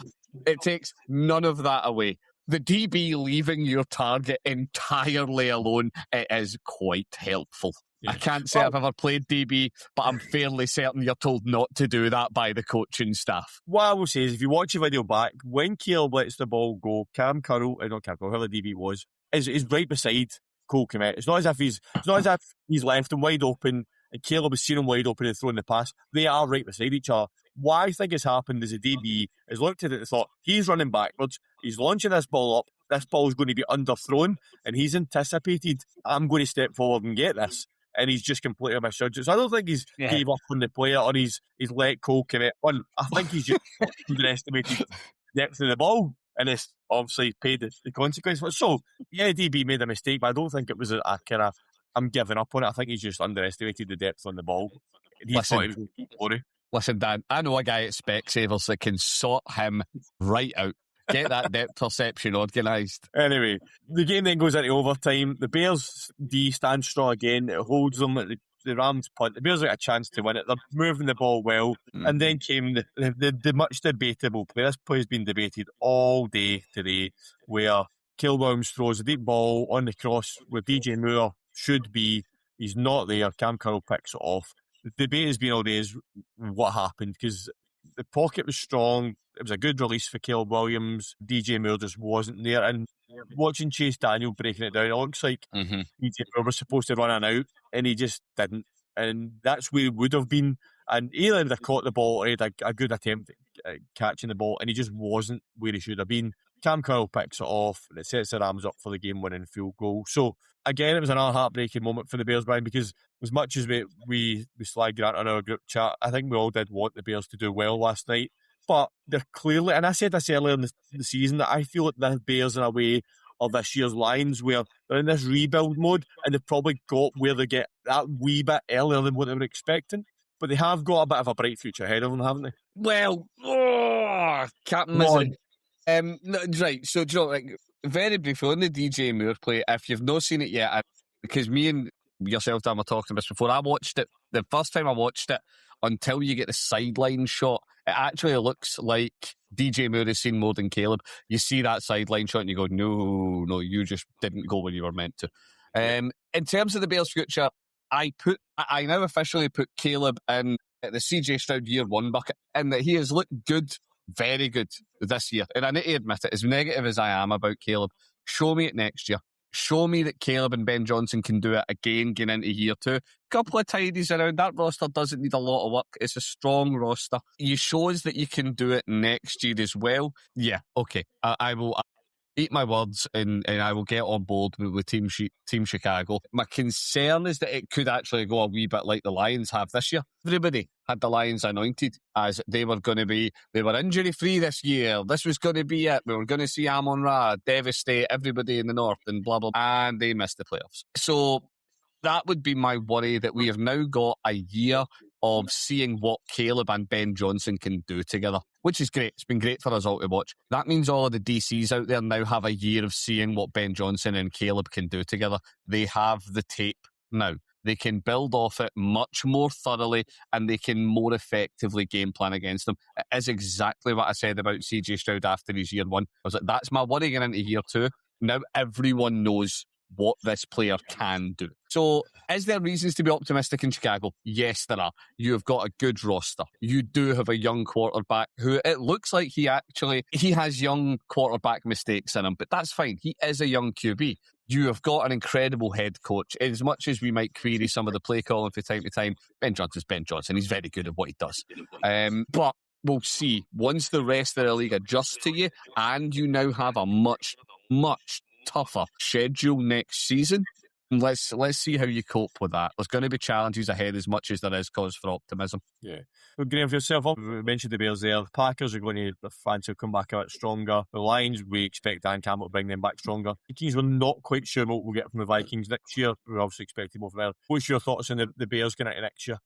It takes none of that away. The DB leaving your target entirely alone, it is quite helpful. Yeah. I can't say I've ever played DB, but I'm fairly certain you're told not to do that by the coaching staff. What I will say is, if you watch the video back, when Caleb lets the ball go, Cam Curl, not Cam Curl, whoever the DB was, is right beside Cole Kmet. It's not as if he's left him wide open and Caleb has seen him wide open and thrown the pass. They are right beside each other. What I think has happened is the DB has looked at it and thought, he's running backwards, he's launching this ball up, this ball is going to be underthrown, and he's anticipated, I'm going to step forward and get this. And he's just completely misjudged it. So I don't think he's gave up on the player or he's let Cole Kmet on. I think he's just underestimated the depth of the ball, and it's obviously paid the consequence. So, yeah, DB made a mistake, but I don't think it was a kind of, I'm giving up on it. I think he's just underestimated the depth on the ball. And he thought he was going to keep glory. Listen, Dan, I know a guy at Specsavers that can sort him right out. Get that depth perception organised. Anyway, the game then goes into overtime. The Bears D stands strong again. It holds them at the Rams punt. The Bears get a chance to win it. They're moving the ball well. And then came the much debatable play. This play has been debated all day today, where Caleb Williams throws a deep ball on the cross where DJ Moore should be. He's not there. Cam Curl picks it off. The debate has been all day is what happened, because the pocket was strong. It was a good release for Caleb Williams. DJ Moore just wasn't there. And watching Chase Daniel breaking it down, it looks like DJ Moore was supposed to run an out, and he just didn't. And that's where it would have been And he either caught the ball or he had a good attempt at catching the ball, and he just wasn't where he should have been. Cam Curl picks it off, and it sets the Rams up for the game-winning field goal. So, again, it was another heartbreaking moment for the Bears, Brian, because as much as we slag Grant on our group chat, I think we all did want the Bears to do well last night. But they're clearly, and I said this earlier in the season, that I feel like the Bears in a way of this year's Lions, where they're in this rebuild mode, and they've probably got where they get that wee bit earlier than what they were expecting. But they have got a bit of a bright future ahead of them, haven't they? Well, Captain Misery. Right, so do you know, like, very briefly on the DJ Moore play, if you've not seen it yet, because me and yourself, Dan, were talking about this before, I watched it, the first time I watched it, until you get the sideline shot, it actually looks like DJ Moore has seen more than Caleb. You see that sideline shot and you go, no, you just didn't go where you were meant to. In terms of the Bears' future, I now officially put Caleb in the CJ Stroud year one bucket, and that he has looked good, very good this year. And I need to admit it, as negative as I am about Caleb, show me it next year. Show me that Caleb and Ben Johnson can do it again going into year two. Couple of tidies around. That roster doesn't need a lot of work. It's a strong roster. You show us that you can do it next year as well. Yeah, okay. I will eat my words and I will get on board with Team Chicago. My concern is that it could actually go a wee bit like the Lions have this year. Everybody had the Lions anointed as they were injury free this year. This was going to be it. We were going to see Amon-Ra devastate everybody in the north and blah, blah, blah. And they missed the playoffs. So that would be my worry, that we have now got a year of seeing what Caleb and Ben Johnson can do together, which is great. It's been great for us all to watch. That means all of the DCs out there now have a year of seeing what Ben Johnson and Caleb can do together. They have the tape now. They can build off it much more thoroughly, and they can more effectively game plan against them. It is exactly what I said about CJ Stroud after his year one. I was like, that's my worry going into year two. Now everyone knows what this player can do. So, is there reasons to be optimistic in Chicago? Yes, there are. You have got a good roster. You do have a young quarterback who it looks like he has young quarterback mistakes in him, but that's fine. He is a young QB. You have got an incredible head coach. As much as we might query some of the play calling from time to time, Ben Johnson's Ben Johnson. He's very good at what he does. But we'll see. Once the rest of the league adjusts to you, and you now have a much, much tougher schedule next season, let's see how you cope with that. There's going to be challenges ahead as much as there is cause for optimism. Yeah. Well, Graham, for yourself, we mentioned the Bears there. The Packers are going to, the fans will come back a bit stronger. The Lions, we expect Dan Campbell to bring them back stronger. The Vikings, we're not quite sure what we'll get from the Vikings next year. We're obviously expecting more from there. What's your thoughts on the Bears going into next year?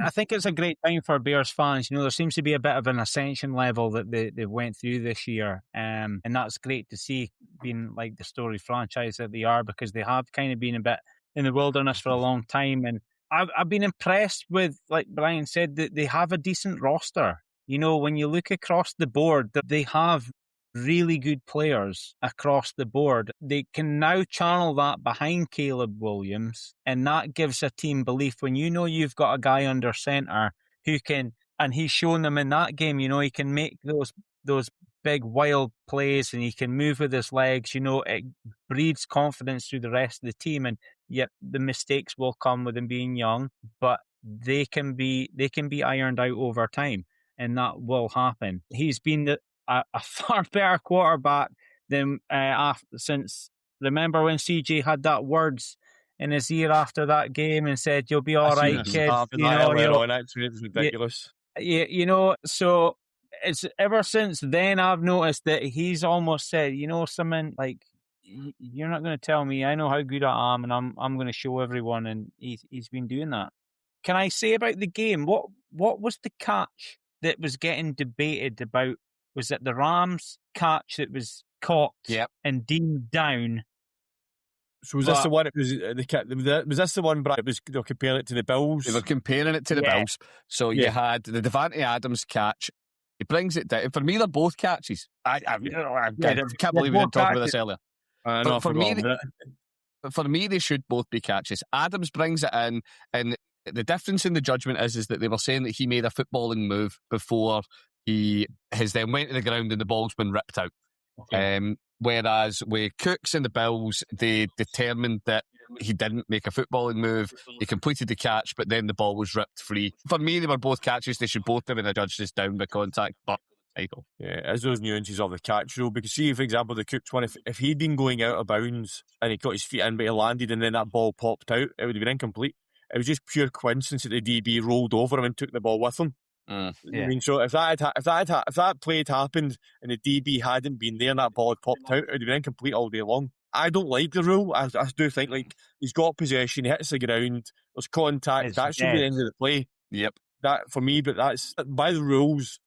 I think it's a great time for Bears fans. You know, there seems to be a bit of an ascension level that they went through this year. And that's great to see, being like the story franchise that they are, because they have kind of been a bit in the wilderness for a long time. And I've been impressed with, like Brian said, that they have a decent roster. You know, when you look across the board, that they have really good players across the board. They can now channel that behind Caleb Williams, and that gives a team belief. When you know you've got a guy under centre who can, and he's shown them in that game, you know, he can make those big wild plays and he can move with his legs. You know, it breeds confidence through the rest of the team. And yet the mistakes will come with them being young, but they can be ironed out over time, and that will happen. He's been a far better quarterback than since, remember when CJ had that words in his ear after that game and said, "You'll be all right, kid." It's ridiculous. You know, so it's ever since then I've noticed that he's almost said, you know, something like, "You're not going to tell me. I know how good I am, and I'm going to show everyone." And he's been doing that. Can I say about the game? What was the catch that was getting debated about? Was it the Rams catch that was caught and deemed down? So was this the one? Was this the one? Brad, they were comparing it to the Bills. They were comparing it to the Bills. So you had the Davante Adams catch. He brings it down. For me, they're both catches. I can't believe we didn't talk about this earlier. For me, they should both be catches. Adams brings it in, and the difference in the judgment is that they were saying that he made a footballing move before he has then went to the ground and the ball's been ripped out. Okay. Whereas with Cooks and the Bills, they determined that he didn't make a footballing move. He completed the catch, but then the ball was ripped free. For me, they were both catches. They should both have been adjudged as down by contact, but title. Yeah, as those nuances of the catch rule, because see, for example, the Cooks one, if he'd been going out of bounds and he got his feet in, but he landed and then that ball popped out, it would have been incomplete. It was just pure coincidence that the DB rolled over him and took the ball with him. Yeah. I mean, so if that play had happened and the DB hadn't been there and that ball had popped out, it would have been incomplete all day long. I don't like the rule. I do think like he's got possession, he hits the ground, there's contact. That should be the end of the play. Yep. That for me, but that's by the rules.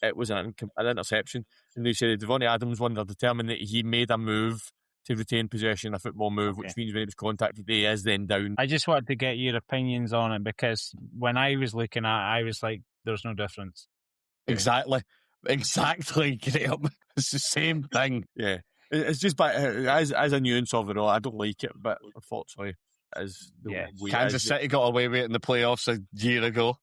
It was an interception, and they said Devontae Adams one. They're determined that he made a move to retain possession, a football move, which means when he was contacted, he is then down. I just wanted to get your opinions on it because when I was looking at it, I was like, "There's no difference." Exactly, Graham. It's the same thing. Yeah. It's just as a nuance of it all, I don't like it, but unfortunately, as the way Kansas City got away with it in the playoffs a year ago.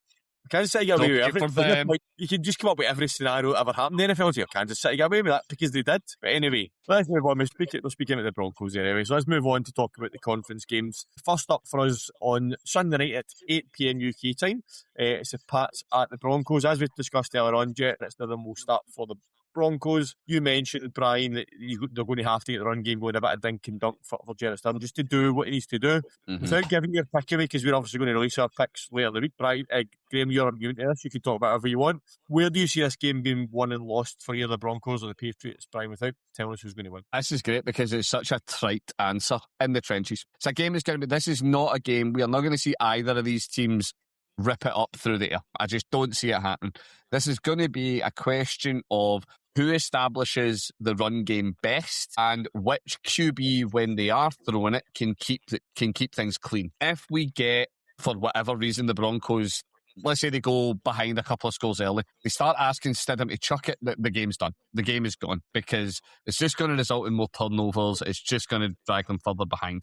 Kansas City got away with everything. Like, you can just come up with every scenario that ever happened in the NFL. Kansas City got away with that because they did. But anyway, let's move on. We're speaking about the Broncos anyway, so let's move on to talk about the conference games. First up for us on Sunday night at 8 p.m. UK time, it's the Pats at the Broncos. As we discussed earlier on, Jet, it's the will start for the Broncos. You mentioned, Brian, that they're going to have to get the run game going, a bit of dink and dunk for Jarrett Stidham just to do what he needs to do without giving your pick away, because we're obviously going to release our picks later in the week. Brian, Graham, you're immune to this. You can talk about whatever you want. Where do you see this game being won and lost for either the Broncos or the Patriots, Brian, without telling us who's going to win? This is great because it's such a trite answer in the trenches. It's a game that's going to be, this is not a game, we are not going to see either of these teams rip it up through the air. I just don't see it happen. This is going to be a question of who establishes the run game best and which QB, when they are throwing it, can keep things clean. If we get, for whatever reason, the Broncos, let's say they go behind a couple of scores early, they start asking Stidham to chuck it, the game's done. The game is gone because it's just going to result in more turnovers. It's just going to drag them further behind.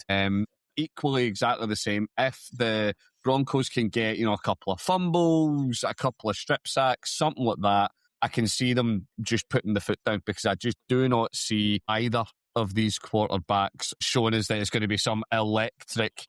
Equally, exactly the same. If the Broncos can get, a couple of fumbles, a couple of strip sacks, something like that, I can see them just putting the foot down because I just do not see either of these quarterbacks showing us that it's going to be some electric,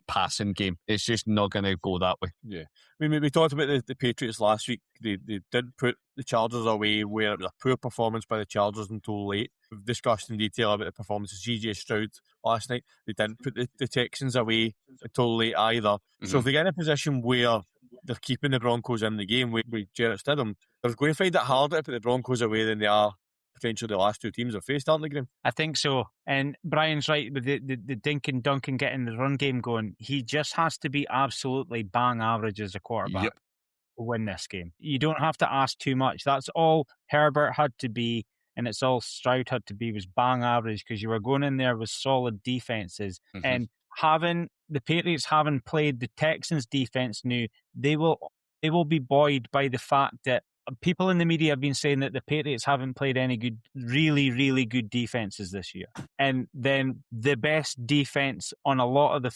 passing game. It's just not going to go that way. Yeah. I mean, we talked about the Patriots last week. They did put the Chargers away where it was a poor performance by the Chargers until late. We've discussed in detail about the performance of CJ Stroud last night. They didn't put the Texans away until late either. So if they get in a position where they're keeping the Broncos in the game with Jarrett Stidham, they're going to find it harder to put the Broncos away than they are potentially the last two teams have faced, aren't they, Graham? I think so. And Brian's right with the dink and dunk and getting the run game going. He just has to be absolutely bang average as a quarterback to win this game. You don't have to ask too much. That's all Herbert had to be, and it's all Stroud had to be, was bang average, because you were going in there with solid defenses. And the Patriots having played the Texans defense now, they will be buoyed by the fact that people in the media have been saying that the Patriots haven't played any good, really, really good defenses this year. And then the best defense on a lot of the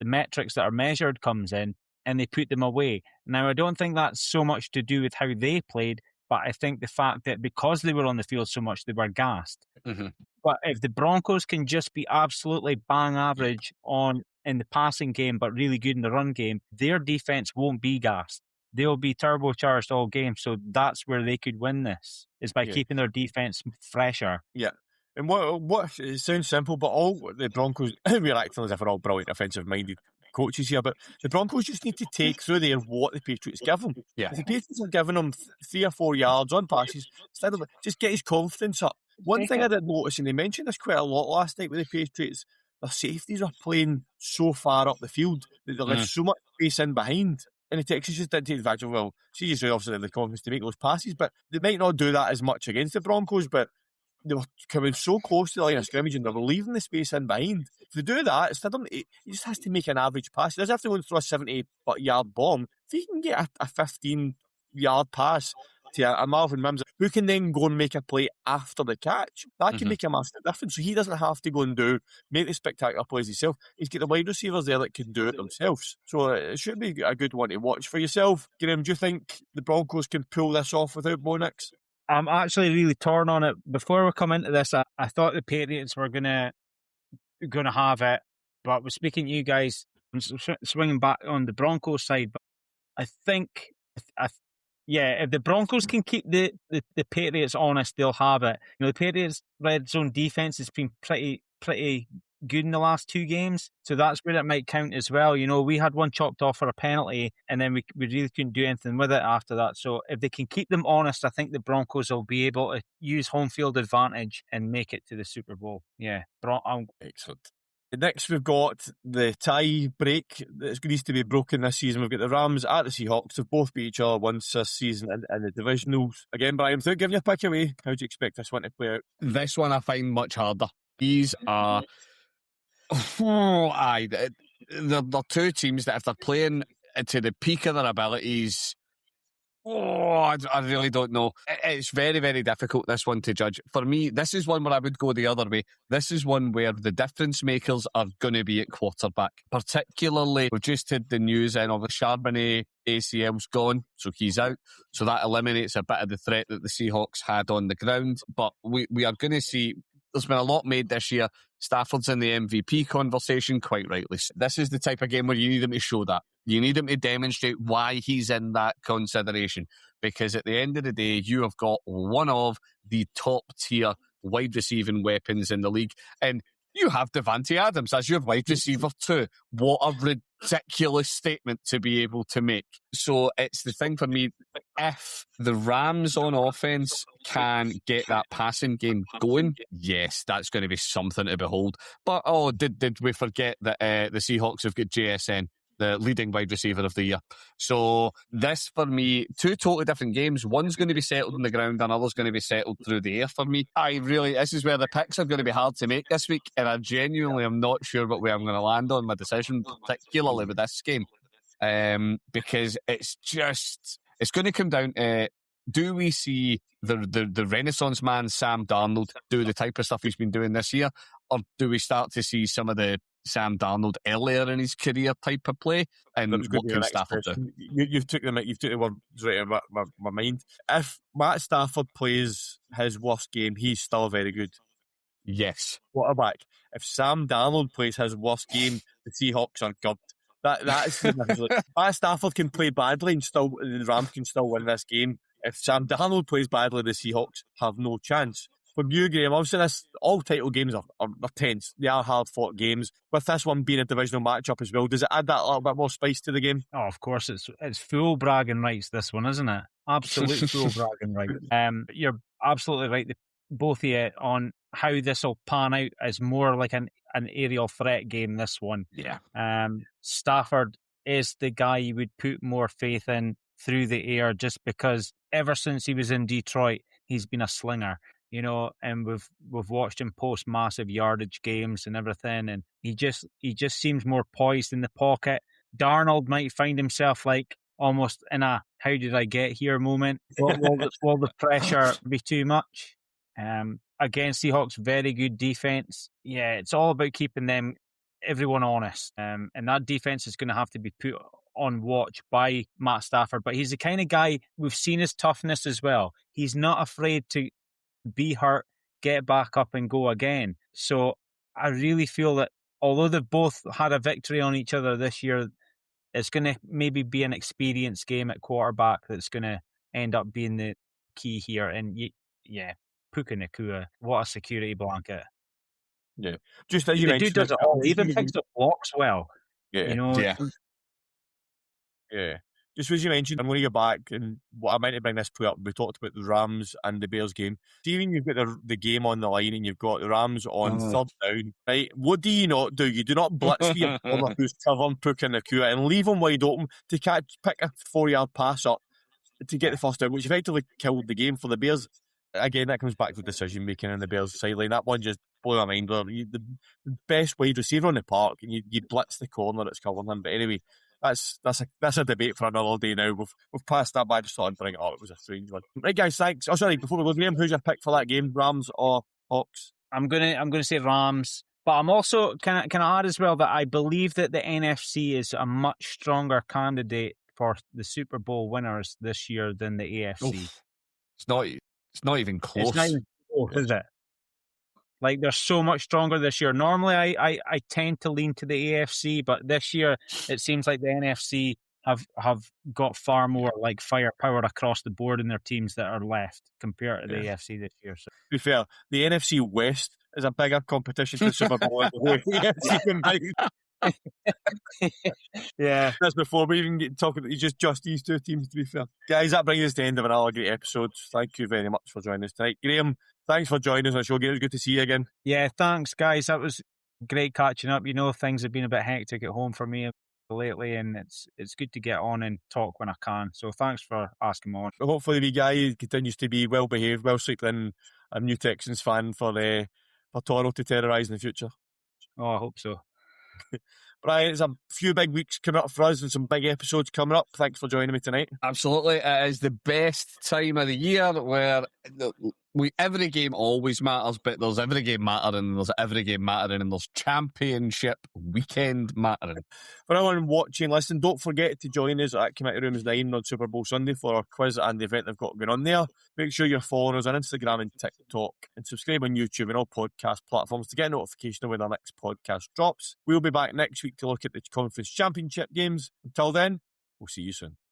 metrics that are measured comes in, and they put them away. Now, I don't think that's so much to do with how they played, but I think the fact that because they were on the field so much, they were gassed. But if the Broncos can just be absolutely bang average in the passing game, but really good in the run game, their defense won't be gassed. They'll be turbocharged all game. So that's where they could win this, is by keeping their defense fresher. Yeah. And what it sounds simple, but all the Broncos, we're acting as if we're all brilliant offensive-minded coaches here, but the Broncos just need to take through there what the Patriots give them. Yeah. If the Patriots are giving them 3 or 4 yards on passes, instead of just get his confidence up. One thing I did notice, and they mentioned this quite a lot last night with the Patriots, their safeties are playing so far up the field that they left so much space in behind. And the Texans just didn't take advantage of, well, CJ Stroud obviously had the confidence to make those passes, but they might not do that as much against the Broncos, but they were coming so close to the line of scrimmage and they were leaving the space in behind. If they do that, he just has to make an average pass. He doesn't have to go and throw a 70-yard bomb. If he can get a 15-yard pass to a Marvin Mims, who can then go and make a play after the catch, that can make a massive difference. So he doesn't have to go and make the spectacular plays himself. He's got the wide receivers there that can do it themselves. So it should be a good one to watch. For yourself, Graham, do you think the Broncos can pull this off without Bo Nix? I'm actually really torn on it. Before we come into this, I thought the Patriots were gonna have it, But we're speaking to you guys, I'm swinging back on the Broncos side, but I think, if the Broncos can keep the Patriots honest, they'll have it. The Patriots' red zone defense has been pretty good in the last 2 games, so that's where it might count as well. We had one chopped off for a penalty, and then we really couldn't do anything with it after that. So if they can keep them honest, I think the Broncos will be able to use home field advantage and make it to the Super Bowl. Yeah, excellent. Next, we've got the tie break that needs to be broken this season. We've got the Rams at the Seahawks. They've both beat each other once this season in the divisionals. Again, Brian, without giving you a pick away, how do you expect this one to play out? This one I find much harder. These are... they're 2 teams that if they're playing to the peak of their abilities... I really don't know. It's very, very difficult, this one, to judge. For me, this is one where I would go the other way. This is one where the difference makers are going to be at quarterback. Particularly, we've just had the news in of the Charbonnet ACL's gone, so he's out. So that eliminates a bit of the threat that the Seahawks had on the ground. But we are going to see... There's been a lot made this year. Stafford's in the MVP conversation, quite rightly. This is the type of game where you need him to show that. You need him to demonstrate why he's in that consideration. Because at the end of the day, you have got one of the top tier wide receiving weapons in the league. And you have Davante Adams as your wide receiver too. What a ridiculous statement to be able to make. So it's the thing for me, if the Rams on offense can get that passing game going, yes, that's going to be something to behold. But did we forget that the Seahawks have got JSN, the leading wide receiver of the year? So this, for me, 2 totally different games. One's going to be settled on the ground, another's going to be settled through the air for me. This is where the picks are going to be hard to make this week, and I genuinely am not sure what way I'm going to land on my decision, particularly with this game, because it's going to come down to, do we see the Renaissance man Sam Darnold do the type of stuff he's been doing this year, or do we start to see some of the Sam Darnold earlier in his career type of play? And what can Stafford do? You've took the words right out of my mind. If Matt Stafford plays his worst game, he's still very good. Yes. Quarterback. If Sam Darnold plays his worst game, the Seahawks are good. That's Matt Stafford can play badly and still the Rams can still win this game. If Sam Darnold plays badly, the Seahawks have no chance. From you, Graham, obviously all title games are tense. They are hard-fought games. With this one being a divisional matchup as well, does it add that little bit more spice to the game? Oh, of course. It's full bragging rights, this one, isn't it? Absolute full bragging rights. You're absolutely right, both of you, on how this will pan out as more like an aerial threat game, this one. Yeah. Stafford is the guy you would put more faith in through the air, just because ever since he was in Detroit, he's been a slinger. And we've watched him post massive yardage games and everything, and he just seems more poised in the pocket. Darnold might find himself like almost in a "how did I get here" moment. Will the pressure be too much? Against Seahawks, very good defense. Yeah, it's all about keeping everyone honest, and that defense is going to have to be put on watch by Matt Stafford. But he's the kind of guy, we've seen his toughness as well. He's not afraid to be hurt, get back up and go again. So I really feel that although they've both had a victory on each other this year, it's going to maybe be an experience game at quarterback that's going to end up being the key here. And Puka Nacua, what a security blanket. Yeah. Just as you mentioned, dude does it all. He even picks up blocks well. Yeah. Yeah. Just as you mentioned, I'm going to go back, and what I meant to bring this play up, we talked about the Rams and the Bears game. See, when you've got the game on the line and you've got the Rams on third down, right? What do you not do? You do not blitz for your corner who's covering Puka Nacua and leave him wide open to pick a 4-yard pass up to get the first down, which effectively killed the game for the Bears. Again, that comes back to decision making on the Bears sideline. That one just blew my mind. The best wide receiver on the park, and you blitz the corner that's covering him. But anyway, that's a debate for another day now. We've passed that, but I just thought I'd bring it up. It was a strange one. Right, guys, thanks. Oh, sorry, before we go, Graham, who's your pick for that game, Rams or Hawks? I'm gonna say Rams, but I'm also can I add as well that I believe that the NFC is a much stronger candidate for the Super Bowl winners this year than the AFC. It's not even close. It's not even close, is it? Like, they're so much stronger this year. Normally, I tend to lean to the AFC, but this year it seems like the NFC have got far more like firepower across the board in their teams that are left compared to the AFC this year. So, to be fair, the NFC West is a bigger competition for Super Bowl than the AFC combined. Yeah, that's before we even get talking about just these two teams. To be fair, guys, that brings us to the end of another great episode. Thank you very much for joining us tonight, Graham. Thanks for joining us on the show. It was good to see you again. Yeah, thanks, guys. That was great catching up. You know, things have been a bit hectic at home for me lately, and it's good to get on and talk when I can. So thanks for asking me on. Hopefully, the guy continues to be well behaved, well slept in, a new Texans fan for Toronto to terrorise in the future. Oh, I hope so. Brian, it's a few big weeks coming up for us and some big episodes coming up. Thanks for joining me tonight. Absolutely. It is the best time of the year where every game always matters, but there's every game mattering, there's every game mattering, and there's championship weekend mattering. For everyone watching, listen, don't forget to join us at Committee Rooms 9 on Super Bowl Sunday for our quiz and the event they've got going on there. Make sure you're following us on Instagram and TikTok, and subscribe on YouTube and all podcast platforms to get a notification of when our next podcast drops. We'll be back next week to look at the Conference Championship games. Until then, we'll see you soon.